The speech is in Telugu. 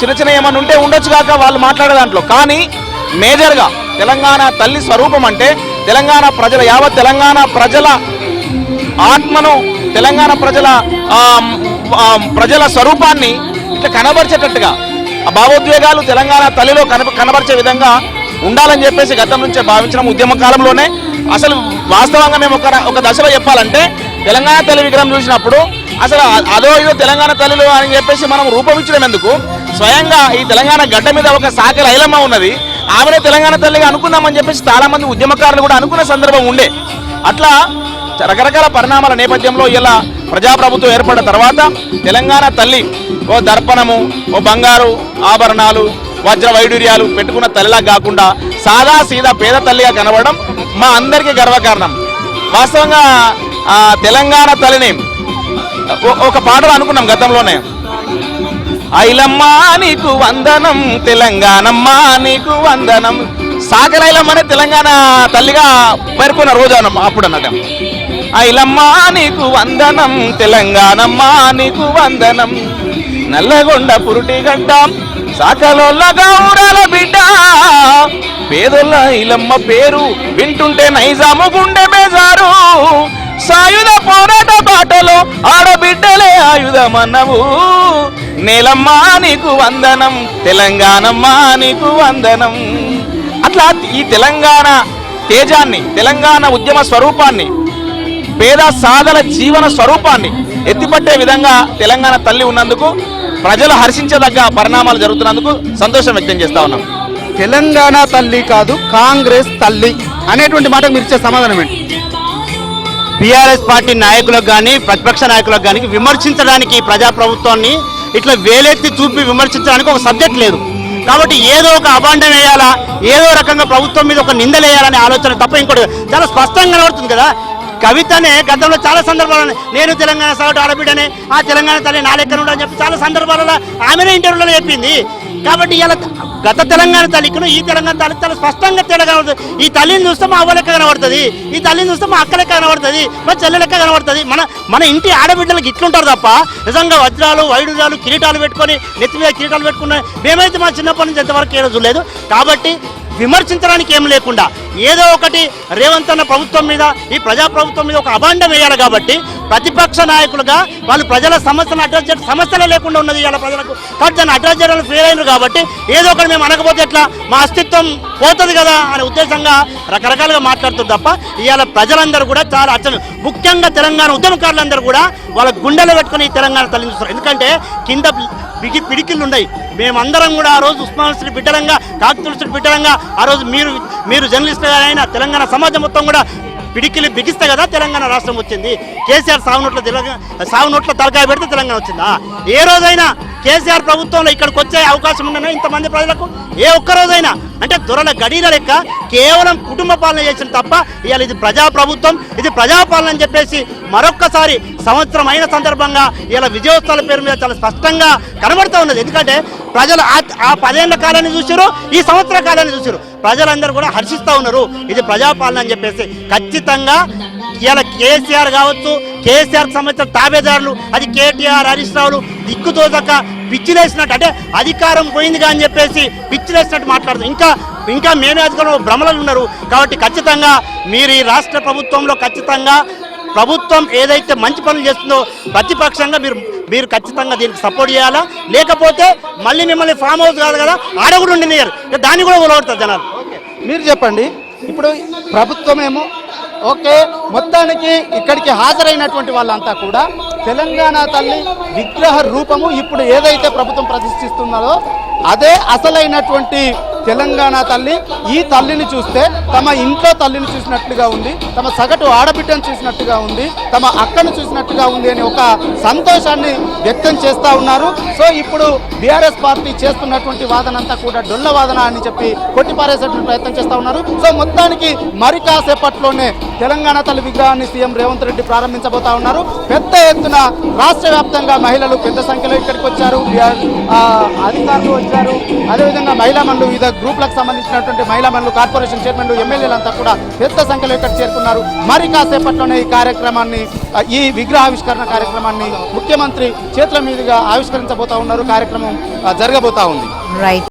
చిన్న చిన్న ఏమన్నా ఉంటే ఉండొచ్చు కాక వాళ్ళు మాట్లాడే దాంట్లో. కానీ మేజర్గా తెలంగాణ తల్లి స్వరూపం అంటే తెలంగాణ ప్రజల యావత్ తెలంగాణ ప్రజల ఆత్మను, తెలంగాణ ప్రజల స్వరూపాన్ని ఇట్లా కనబరిచేటట్టుగా ఆ భావోద్వేగాలు తెలంగాణ తల్లిలో కనబరిచే విధంగా ఉండాలని చెప్పేసి గతం నుంచే భావించిన ఉద్యమ కాలంలోనే. అసలు వాస్తవంగా మేము ఒక దశలో చెప్పాలంటే తెలంగాణ తల్లి విగ్రహం చూసినప్పుడు అసలు అదో ఇదో తెలంగాణ తల్లిలో అని చెప్పేసి మనం రూపమించడం ఎందుకు, స్వయంగా ఈ తెలంగాణ గడ్డ మీద ఒక సాకెల ఐలమ్మ ఉన్నది, ఆమెనే తెలంగాణ తల్లిగా అనుకుందామని చెప్పేసి చాలా మంది ఉద్యమకారులు కూడా అనుకున్న సందర్భం ఉండే. అట్లా రకరకాల పరిణామాల నేపథ్యంలో ఇలా ప్రజాప్రభుత్వం ఏర్పడిన తర్వాత తెలంగాణ తల్లి ఓ దర్పణము, ఓ బంగారు ఆభరణాలు, వజ్ర వైడూర్యాలు పెట్టుకున్న తల్లిలా కాకుండా సాదా సీదా పేద తల్లిగా కనబడడం మా అందరికీ గర్వకారణం. వాస్తవంగా తెలంగాణ తల్లిని ఒక పాటలో అనుకున్నాం గతంలోనే, ఐలమ్మ నీకు వందనం తెలంగాణమ్మ నీకు వందనం. సాగరైలమ్మనే తెలంగాణ తల్లిగా పేర్కొన్న రోజు అప్పుడు అన్నట్టు. ఐలమ్మ నీకు వందనం తెలంగాణమ్మ నీకు వందనం, నల్లగొండ పురుటిగడ్డ సాకలోళ్ళ గౌరల బిడ్డ, పేదొల్ల ఐలమ్మ పేరు వింటుంటే నైజాము గుండె బేజారు, సాయుధ పోరాట బాటలో ఆడబిడ్డలే ఆయుధమన్నవు, నేలమ్మ నీకు వందనం తెలంగాణమ్మ నీకు వందనం. అట్లా ఈ తెలంగాణ తేజాన్ని, తెలంగాణ ఉద్యమ స్వరూపాన్ని, పేద సాధల జీవన స్వరూపాన్ని ఎత్తిపట్టే విధంగా తెలంగాణ తల్లి ఉన్నందుకు ప్రజలు హర్షించదగ్గ పరిణామాలు జరుగుతున్నందుకు సంతోషం వ్యక్తం చేస్తా ఉన్నాం. తెలంగాణ తల్లి కాదు కాంగ్రెస్ తల్లి అనేటువంటి మాటకు మీరు ఇచ్చే సమాధానం ఏంటి? బీఆర్ఎస్ పార్టీ నాయకులకు కానీ ప్రతిపక్ష నాయకులకు కానీ విమర్శించడానికి ప్రజాప్రభుత్వాన్ని ఇట్లా వేలెత్తి చూపి విమర్శించడానికి ఒక సబ్జెక్ట్ లేదు. కాబట్టి ఏదో ఒక అభాండం వేయాలా, ఏదో రకంగా ప్రభుత్వం మీద ఒక నిందలేయాలనే ఆలోచన తప్ప ఇంకోటి చాలా స్పష్టంగా కనబడుతుంది కదా. కవితనే గతంలో చాలా సందర్భాలు నేను తెలంగాణ సగటు ఆడబిడ్డనే, ఆ తెలంగాణ తల్లి నా లెక్కన అని చెప్పి చాలా సందర్భాలలో ఆమెనే ఇంటర్వ్యూలో చెప్పింది. కాబట్టి ఇలా గత తెలంగాణ తల్లికి ఈ తెలంగాణ తల్లి చాలా స్పష్టంగా తేడా కనబడుతుంది. ఈ తల్లిని చూస్తే మా అవ్వ లెక్క కనబడుతుంది, ఈ తల్లిని చూస్తే మా అక్క లెక్క కనబడుతుంది, మా చెల్లె లెక్క కనబడుతుంది. మన ఇంటి ఆడబిడ్డలకు ఇట్లుంటారు తప్ప నిజంగా వజ్రాలు వైడూర్యాలు కిరీటాలు పెట్టుకొని నెత్తి మీద కిరీటాలు పెట్టుకున్నాయి మేమైతే మా చిన్నప్పటి నుంచి ఎంతవరకు ఏ రోజు లేదు. కాబట్టి విమర్శించడానికి ఏం లేకుండా ఏదో ఒకటి రేవంత్ అన్న ప్రభుత్వం మీద, ఈ ప్రజాప్రభుత్వం మీద ఒక అభాండం వేయాలి. కాబట్టి ప్రతిపక్ష నాయకులుగా వాళ్ళు ప్రజల సమస్యలను అడ్రస్ చేయడం, సమస్యలే లేకుండా ఉన్నది ఇవాళ ప్రజలకు. కాబట్టి దాన్ని అడ్రస్ చేయడానికి ఫెయిల్ అయినారు. కాబట్టి ఏదో ఒకటి మేము అనకపోతే ఎట్లా, మా అస్తిత్వం పోతుంది కదా అనే ఉద్దేశంగా రకరకాలుగా మాట్లాడుతుంది తప్ప ఇవాళ ప్రజలందరూ కూడా చాలా అచ్చను, ముఖ్యంగా తెలంగాణ ఉద్యమకారులందరూ కూడా వాళ్ళ గుండెలో పెట్టుకుని ఈ తెలంగాణ తల్లిని చూస్తారు. ఎందుకంటే కింద పిడికిళ్ళు ఉన్నాయి. మేమందరం కూడా ఆ రోజు ఉస్మాన్ శ్రీ బిడ్డలంగా, కాకతీయ బిడ్డలంగా ఆ రోజు మీరు జర్నలిస్టుగా అయినా తెలంగాణ సమాజం మొత్తం కూడా పిడికిలి బిగిస్తే కదా తెలంగాణ రాష్ట్రం వచ్చింది. కేసీఆర్ సాగు నోట్ల తలకాయ పెడితే తెలంగాణ వచ్చిందా? ఏ రోజైనా కేసీఆర్ ప్రభుత్వంలో ఇక్కడికి వచ్చే అవకాశం ఉండనా ఇంతమంది ప్రజలకు? ఏ ఒక్క రోజైనా? అంటే దొరల గడీల లెక్క కేవలం కుటుంబ పాలన చేసిన తప్ప ఇవాళ ఇది ప్రజాప్రభుత్వం, ఇది ప్రజాపాలన అని చెప్పేసి మరొక్కసారి సంవత్సరం అయిన సందర్భంగా ఇలా విజయోత్సవాల పేరు మీద చాలా స్పష్టంగా కనబడుతూ ఉన్నది. ఎందుకంటే ప్రజలు ఆ 10 ఏళ్ల కాలాన్ని చూసారు, ఈ సంవత్సర కాలాన్ని చూసారు. ప్రజలందరూ కూడా హర్షిస్తూ ఉన్నారు ఇది ప్రజాపాలన అని చెప్పేసి. ఖచ్చితంగా ఇలా కేసీఆర్ కావచ్చు, కేసీఆర్కి సంబంధించిన తాబేదారులు, అది కేటీఆర్, హరీష్ రావులు దిక్కుతోదక పిచ్చిలేసినట్టు, అంటే అధికారం పోయిందిగా అని చెప్పేసి పిచ్చిలేసినట్టు మాట్లాడుతారు. ఇంకా మేమే అధికారంలో భ్రమలు ఉన్నారు. కాబట్టి ఖచ్చితంగా మీరు ఈ రాష్ట్ర ప్రభుత్వంలో ఖచ్చితంగా ప్రభుత్వం ఏదైతే మంచి పనులు చేస్తుందో ప్రతిపక్షంగా మీరు ఖచ్చితంగా దీనికి సపోర్ట్ చేయాలా. లేకపోతే మళ్ళీ మిమ్మల్ని ఫామ్ హౌస్ కాదు కదా ఆడ కూడా ఉండనియరు, దాన్ని కూడా ఊరగొడతారు జనాలు. మీరు చెప్పండి. ఇప్పుడు ప్రభుత్వం ఏమో ఓకే, మొత్తానికి ఇక్కడికి హాజరైనటువంటి వాళ్ళంతా కూడా తెలంగాణ తల్లి విగ్రహ రూపము ఇప్పుడు ఏదైతే ప్రభుత్వం ప్రతిష్ఠిస్తున్నదో అదే అసలైనటువంటి తెలంగాణ తల్లి. ఈ తల్లిని చూస్తే తమ ఇంట్లో తల్లిని చూసినట్లుగా ఉంది, తమ సగటు ఆడబిడ్డను చూసినట్టుగా ఉంది, తమ అక్కను చూసినట్టుగా ఉంది అని ఒక సంతోషాన్ని వ్యక్తం చేస్తూ ఉన్నారు. సో ఇప్పుడు బీఆర్ఎస్ పార్టీ చేస్తున్నటువంటి వాదన అంతా కూడా డొల్ల వాదన అని చెప్పి కొట్టిపారేసేటువంటి ప్రయత్నం చేస్తూ ఉన్నారు. సో మొత్తానికి మరి కాసేపట్లోనే తెలంగాణ తల్లి విగ్రహాన్ని సీఎం రేవంత్ రెడ్డి ప్రారంభించబోతా ఉన్నారు. పెద్ద ఎత్తున రాష్ట్ర వ్యాప్తంగా మహిళలు పెద్ద సంఖ్యలో ఇక్కడికి వచ్చారు, అధికారులు వచ్చారు, అదేవిధంగా మహిళా మండలి వివిధ గ్రూపులకు సంబంధించినటువంటి మహిళా మండలి కార్పొరేషన్ చైర్మన్లు ఎమ్మెల్యేలంతా కూడా పెద్ద సంఖ్యలో ఇక్కడ చేరుకున్నారు. మరి కాసేపట్లోనే ఈ కార్యక్రమాన్ని ఈ విగ్రహావిష్కరణ కార్యక్రమాన్ని ముఖ్యమంత్రి చేతుల మీదుగా ఆవిష్కరించబోతా ఉన్నారు. కార్యక్రమం జరగబోతా ఉంది. రైట్.